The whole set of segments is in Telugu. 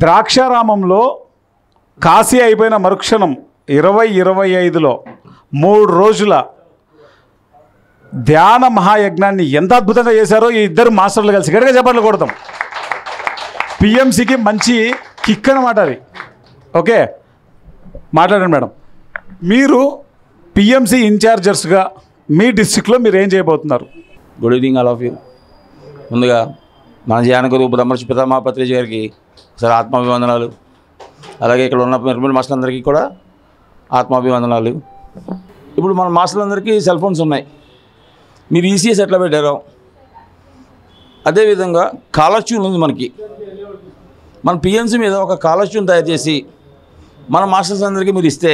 ద్రాక్షారామంలో కాశీ అయిపోయిన మరుక్షణం 2025లో 3 రోజుల ధ్యాన మహాయజ్ఞాన్ని ఎంత అద్భుతంగా చేశారో ఈ ఇద్దరు మాస్టర్లు కలిసి గట్టిగా చెప్పట్లు కొడతాం. పిఎంసికి మంచి కిక్ అన్నమాట అది. ఓకే, మాట్లాడండి మేడం. మీరు పిఎంసి ఇన్ఛార్జర్స్గా మీ డిస్ట్రిక్ట్లో మీరు ఏం చేయబోతున్నారు? Good evening all of you. ముందుగా మన ధ్యానగురు బ్రహ్మర్షి పితామహపత్రి గారికి సార్ ఆత్మాభివందనాలు. అలాగే ఇక్కడ ఉన్న పిరమిడ్ మాస్టర్లందరికీ కూడా ఆత్మాభివందనాలు. ఇప్పుడు మన మాస్టర్లందరికీ సెల్ ఫోన్స్ ఉన్నాయి. మీరు ఈసీఎస్ ఎట్లా పెట్టారో అదేవిధంగా కాలర్ ట్యూన్ ఉంది మనకి. మన పిఎంసి మీద ఒక కాలర్ ట్యూన్ తయారు చేసి మన మాస్టర్స్ అందరికీ మీరు ఇస్తే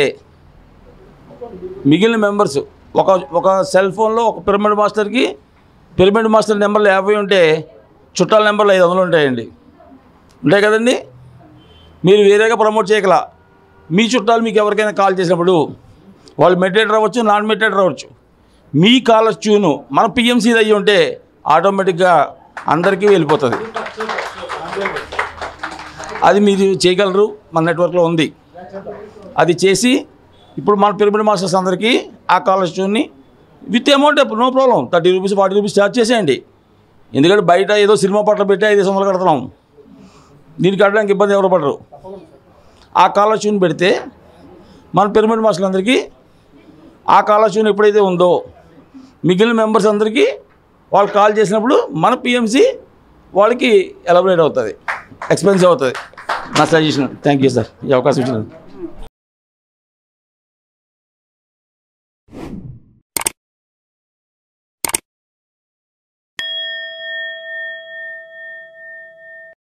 మిగిలిన మెంబర్స్ ఒక సెల్ ఫోన్లో ఒక పిరమిడ్ మాస్టర్ నెంబర్లు 50 ఉంటే చుట్టాల నెంబర్లు 500 ఉంటాయండి. ఉంటాయి కదండి. మీరు వేరేగా ప్రమోట్ చేయగల మీ చుట్టాలు మీకు ఎవరికైనా కాల్ చేసినప్పుడు వాళ్ళు మెడిటేటర్ అవ్వచ్చు, నాన్ మెడిటేటర్ అవ్వచ్చు, మీ కాలర్ ట్యూను మన పిఎంసీది అయ్యి ఉంటే ఆటోమేటిక్గా అందరికీ వెళ్ళిపోతుంది. అది మీరు చేయగలరు, మన నెట్వర్క్లో ఉంది. అది చేసి ఇప్పుడు మన పిరమిడ్ మాస్టర్స్ అందరికీ ఆ కాలర్ ట్యూన్ని with amount no problem 30 rupees 40 rupees charge చేసేయండి. ఎందుకంటే బయట ఏదో సినిమా పట్ల పెట్టి 500 కడుతున్నాం, దీనికి కట్టడానికి ఇబ్బంది ఎవరు పడరు. ఆ కాలర్ ట్యూన్ పెడితే మన పిరమిడ్ మాస్టర్లందరికీ ఆ కాలర్ ట్యూన్ ఎప్పుడైతే ఉందో మిగిలిన మెంబర్స్ అందరికీ వాళ్ళు కాల్ చేసినప్పుడు మన పిఎంసి వాళ్ళకి ఎలాబరేట్ అవుతుంది, ఎక్స్పెన్సివ్ అవుతుంది. నా సజెషన్. థ్యాంక్ యూ సార్ ఈ అవకాశం ఇచ్చినందుకు.